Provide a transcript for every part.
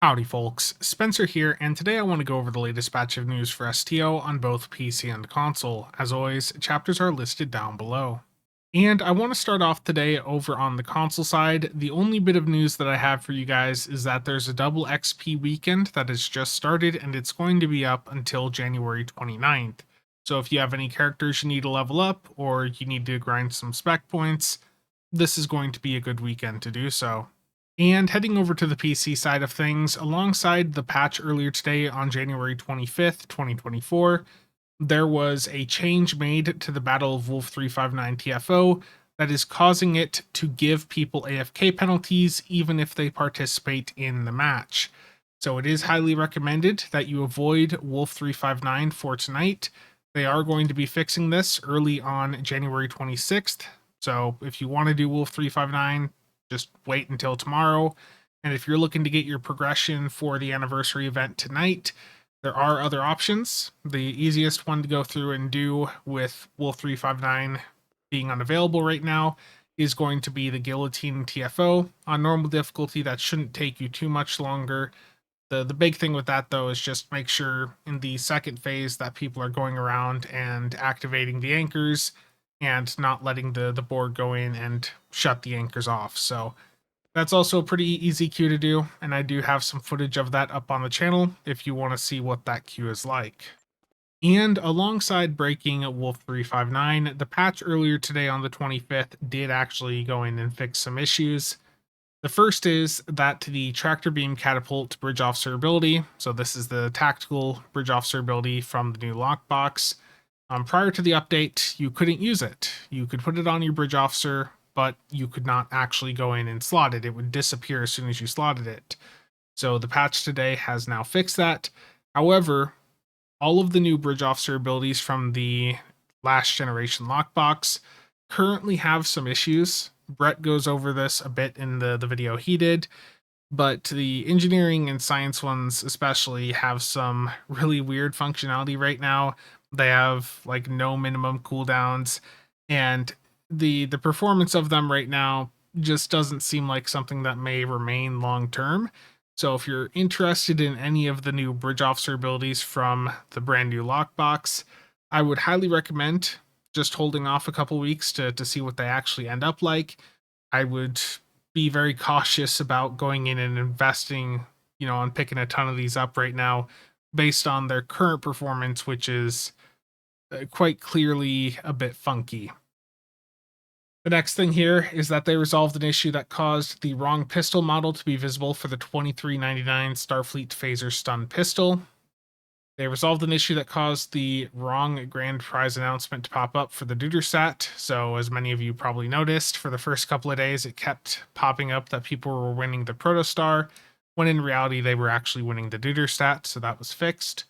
Howdy folks, Spencer here, and today I want to go over the latest batch of news for STO on both PC and console. As always, chapters are listed down below. And I want to start off today over on the console side. The only bit of news that I have for you guys is that there's a double XP weekend that has just started, and it's going to be up until January 29th. So if you have any characters you need to level up, or you need to grind some spec points, this is going to be a good weekend to do so. And heading over to the PC side of things, alongside the patch earlier today on January 25th, 2024, there was a change made to the Battle of Wolf 359 TFO that is causing it to give people AFK penalties even if they participate in the match. So it is highly recommended that you avoid Wolf 359 for tonight. They are going to be fixing this early on January 26th. So if you want to do Wolf 359, just wait until tomorrow. And if you're looking to get your progression for the anniversary event tonight, there are other options. The easiest one to go through and do with Wolf 359 being unavailable right now is going to be the Guillotine TFO. On normal difficulty, that shouldn't take you too much longer. The big thing with that, though, is just make sure in the second phase that people are going around and activating the anchors and not letting the board go in and shut the anchors off. So that's also a pretty easy queue to do, and I do have some footage of that up on the channel if you want to see what that queue is like. And alongside breaking Wolf 359, the patch earlier today on the 25th did actually go in and fix some issues. The first is that the tractor beam catapult bridge officer ability, so this is the tactical bridge officer ability from the new lockbox. Prior to the update, you couldn't use it. You could put it on your bridge officer, but you could not actually go in and slot it. It would disappear as soon as you slotted it. So the patch today has now fixed that. However, all of the new bridge officer abilities from the last generation lockbox currently have some issues. Brett goes over this a bit in the video he did, but the engineering and science ones especially have some really weird functionality right now. They have like no minimum cooldowns, and the performance of them right now just doesn't seem like something that may remain long term. So if you're interested in any of the new bridge officer abilities from the brand new lockbox, I would highly recommend just holding off a couple weeks to see what they actually end up like. I would be very cautious about going in and investing, on picking a ton of these up right now based on their current performance, which is quite clearly a bit funky. The next thing here is that they resolved an issue that caused the wrong pistol model to be visible for the 2399 Starfleet Phaser Stun pistol. They resolved an issue that caused the wrong grand prize announcement to pop up for the Dudersat. So, as many of you probably noticed, for the first couple of days, it kept popping up that people were winning the Protostar, when in reality, they were actually winning the Dudersat. So, that was fixed.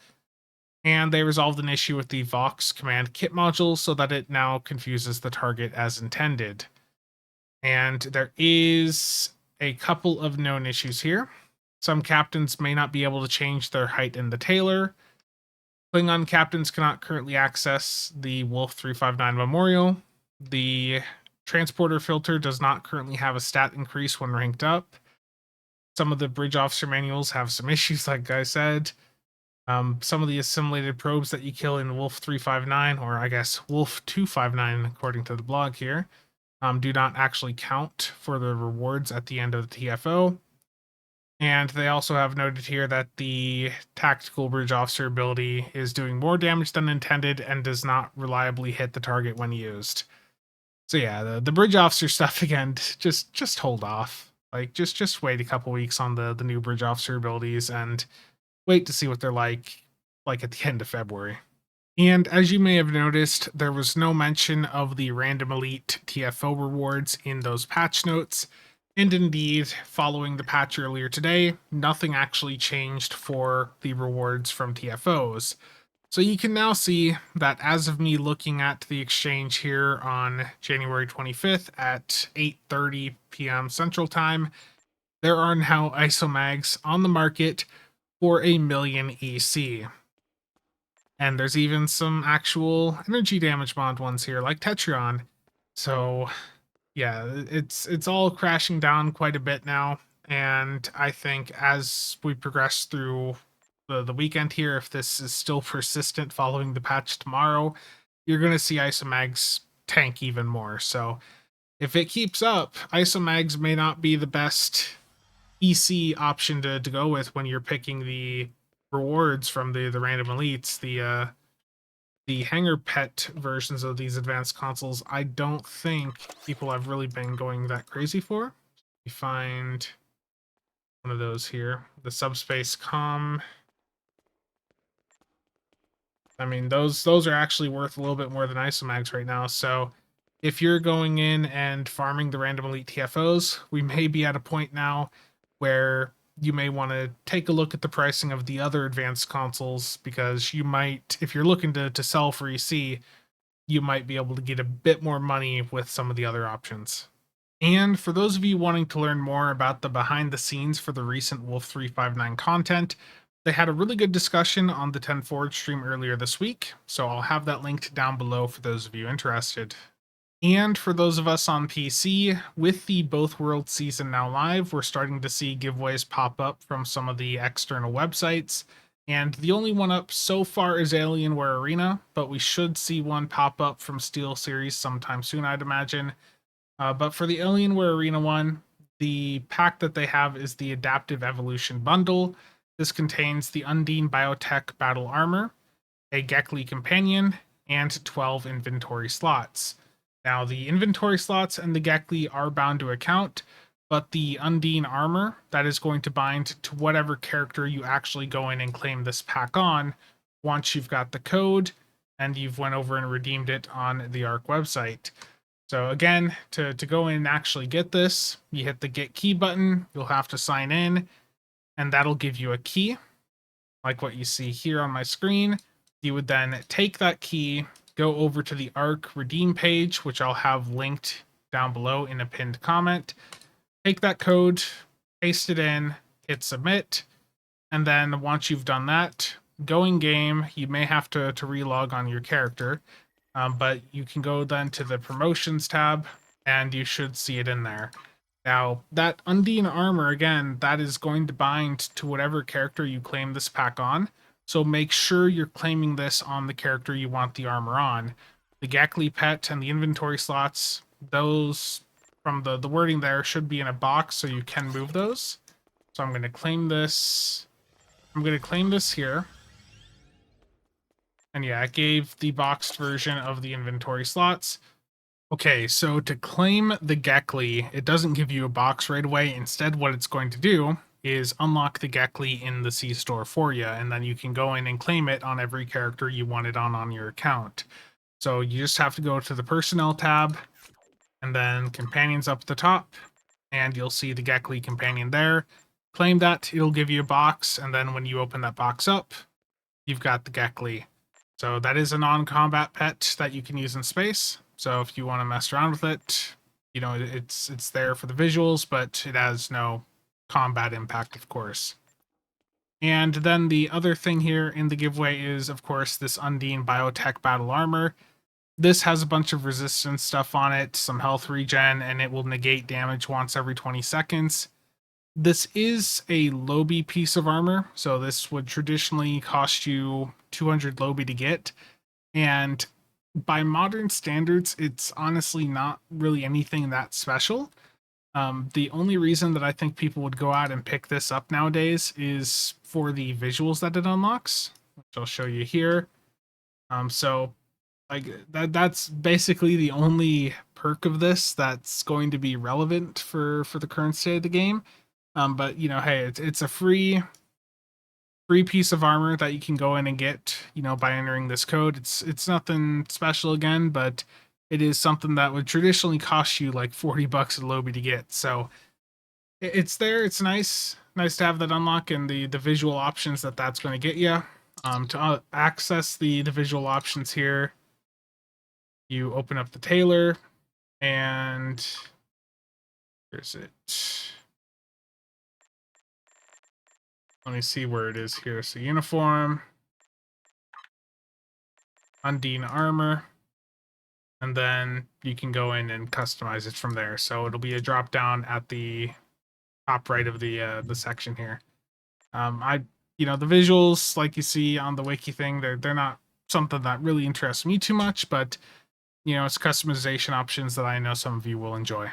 And they resolved an issue with the Vox command kit module so that it now confuses the target as intended. And there is a couple of known issues here. Some captains may not be able to change their height in the tailor. Klingon captains cannot currently access the Wolf 359 Memorial. The transporter filter does not currently have a stat increase when ranked up. Some of the bridge officer manuals have some issues, like I said. Some of the assimilated probes that you kill in Wolf 359, or I guess Wolf 259, according to the blog here, do not actually count for the rewards at the end of the TFO. And they also have noted here that the tactical bridge officer ability is doing more damage than intended and does not reliably hit the target when used. So yeah, the bridge officer stuff again, just hold off. Like just wait a couple weeks on the new bridge officer abilities and wait to see what they're like at the end of February. And as you may have noticed, there was no mention of the random elite TFO rewards in those patch notes. And indeed, following the patch earlier today, nothing actually changed for the rewards from TFOs. So you can now see that as of me looking at the exchange here on January 25th at 8:30 p.m. Central Time, there are now Isomags on the market for 1,000,000 EC. And there's even some actual energy damage mod ones here, like Tetrion. So yeah, it's all crashing down quite a bit now, And I think as we progress through the weekend here, if this is still persistent following the patch tomorrow, you're going to see Isomags tank even more. So if it keeps up, Isomags may not be the best EC option to go with when you're picking the rewards from the random elites. The hanger pet versions of these advanced consoles, I don't think people have really been going that crazy for. You find one of those here, the subspace com. I mean, those are actually worth a little bit more than Isomags right now. So if you're going in and farming the random elite TFOs, we may be at a point now where you may want to take a look at the pricing of the other advanced consoles, because you might, if you're looking to sell for EC, you might be able to get a bit more money with some of the other options. And for those of you wanting to learn more about the behind the scenes for the recent Wolf 359 content, they had a really good discussion on the 10 Forward stream earlier this week, so I'll have that linked down below for those of you interested. And for those of us on PC, with the Both Worlds season now live, we're starting to see giveaways pop up from some of the external websites. And the only one up so far is Alienware Arena, but we should see one pop up from SteelSeries sometime soon, I'd imagine. But for the Alienware Arena one, the pack that they have is the Adaptive Evolution Bundle. This contains the Undine Biotech Battle Armor, a Gekli Companion, and 12 inventory slots. Now, the inventory slots and the Gekli are bound to account, but the Undine armor, that is going to bind to whatever character you actually go in and claim this pack on once you've got the code and you've went over and redeemed it on the ARC website. So again, to go in and actually get this, you hit the Get Key button, you'll have to sign in, and that'll give you a key, like what you see here on my screen. You would then take that key, go over to the ARC redeem page, which I'll have linked down below in a pinned comment. Take that code, paste it in, hit submit, and then once you've done that, go in game. You may have to relog on your character, but you can go then to the promotions tab, and you should see it in there. Now, that Undine armor, again, that is going to bind to whatever character you claim this pack on. So make sure you're claiming this on the character you want the armor on. The Gekli pet and the inventory slots, those from the wording there should be in a box so you can move those. So I'm going to claim this. I'm going to claim this here. And yeah, it gave the boxed version of the inventory slots. Okay, so to claim the Gekli, it doesn't give you a box right away. Instead, what it's going to do is unlock the Gekli in the C store for you, and then you can go in and claim it on every character you want it on your account. So you just have to go to the Personnel tab, and then Companions up at the top, and you'll see the Gekli Companion there. Claim that, it'll give you a box, and then when you open that box up, you've got the Gekli. So that is a non-combat pet that you can use in space. So if you want to mess around with it, you know, it's there for the visuals, but it has no combat impact, of course. And then the other thing here in the giveaway is, of course, this Undine Biotech Battle Armor. This has a bunch of resistance stuff on it, some health regen, and it will negate damage once every 20 seconds. This is a Lobby piece of armor, so this would traditionally cost you 200 Lobby to get, and by modern standards, it's honestly not really anything that special. The only reason that I think people would go out and pick this up nowadays is for the visuals that it unlocks, which I'll show you here. So like that's basically the only perk of this that's going to be relevant for the current state of the game. But you know, hey, it's a free piece of armor that you can go in and get, you know, by entering this code. It's nothing special again, but it is something that would traditionally cost you like $40 at Lobby to get. So it's there. It's nice to have that unlock and the visual options that that's going to get you. To access the visual options here, you open up the tailor, and here's it. Let me see where it is here. So uniform, Undine armor, and then you can go in and customize it from there. So it'll be a drop down at the top right of the section here. The visuals, like you see on the wiki thing, they're not something that really interests me too much, but it's customization options that I know some of you will enjoy.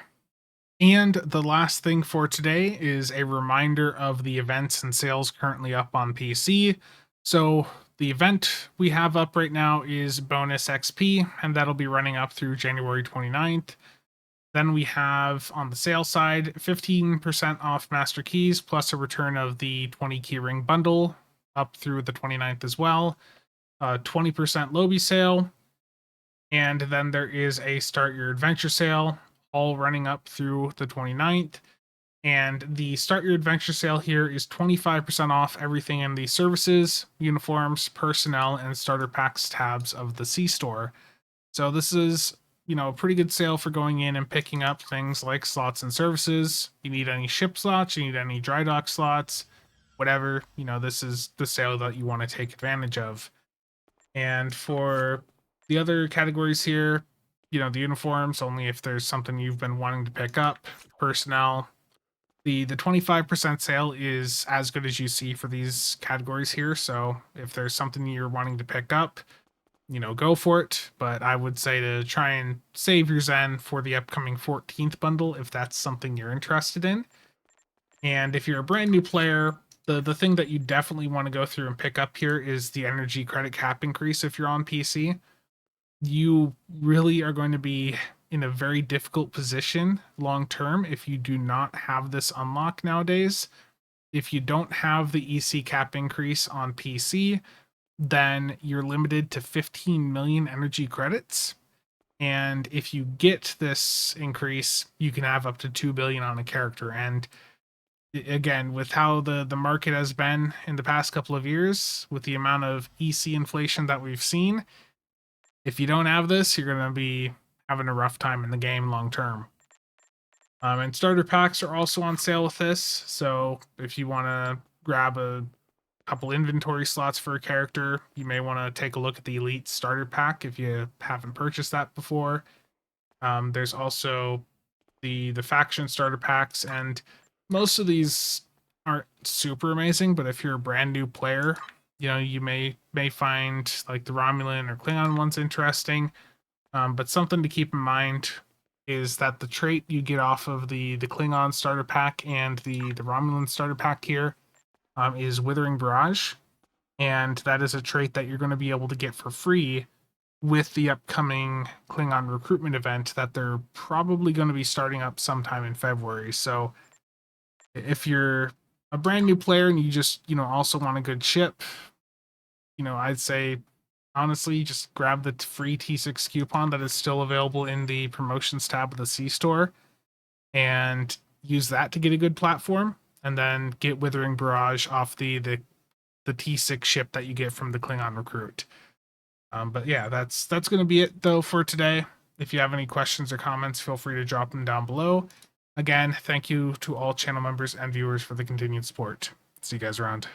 And the last thing for today is a reminder of the events and sales currently up on PC. So the event we have up right now is bonus XP, and that'll be running up through January 29th. Then we have on the sale side 15% off Master Keys plus a return of the 20 keyring bundle up through the 29th as well. 20% Lobby sale. And then there is a Start Your Adventure sale, all running up through the 29th. And the Start Your Adventure sale here is 25% off everything in the services, uniforms, personnel, and starter packs tabs of the C store. So this is, a pretty good sale for going in and picking up things like slots and services. You need any ship slots, you need any dry dock slots, whatever, this is the sale that you want to take advantage of. And for the other categories here, the uniforms, only if there's something you've been wanting to pick up. Personnel, the 25% sale is as good as you see for these categories here. So if there's something you're wanting to pick up, go for it. But I would say to try and save your Zen for the upcoming 14th bundle if that's something you're interested in. And if you're a brand new player, the thing that you definitely want to go through and pick up here is the energy credit cap increase if you're on PC. You really are going to be in a very difficult position long term if you do not have this unlock nowadays. If you don't have the EC cap increase on PC, then you're limited to 15 million energy credits. And if you get this increase, you can have up to 2 billion on a character. And again, with how the market has been in the past couple of years, with the amount of EC inflation that we've seen, if you don't have this, you're going to be having a rough time in the game long term. And starter packs are also on sale with this. So if you want to grab a couple inventory slots for a character, you may want to take a look at the Elite starter pack if you haven't purchased that before. There's also the faction starter packs, and most of these aren't super amazing, but if you're a brand new player, you may find like the Romulan or Klingon ones interesting. But something to keep in mind is that the trait you get off of the Klingon starter pack and the Romulan starter pack here is Withering Barrage, and that is a trait that you're going to be able to get for free with the upcoming Klingon recruitment event that they're probably going to be starting up sometime in February. So if you're a brand new player and you just, also want a good ship, I'd say honestly just grab the free T6 coupon that is still available in the promotions tab of the C store and use that to get a good platform, and then get Withering Barrage off the T6 ship that you get from the Klingon recruit. But yeah, that's going to be it though for today. If you have any questions or comments, feel free to drop them down below. Again, thank you to all channel members and viewers for the continued support. See you guys around.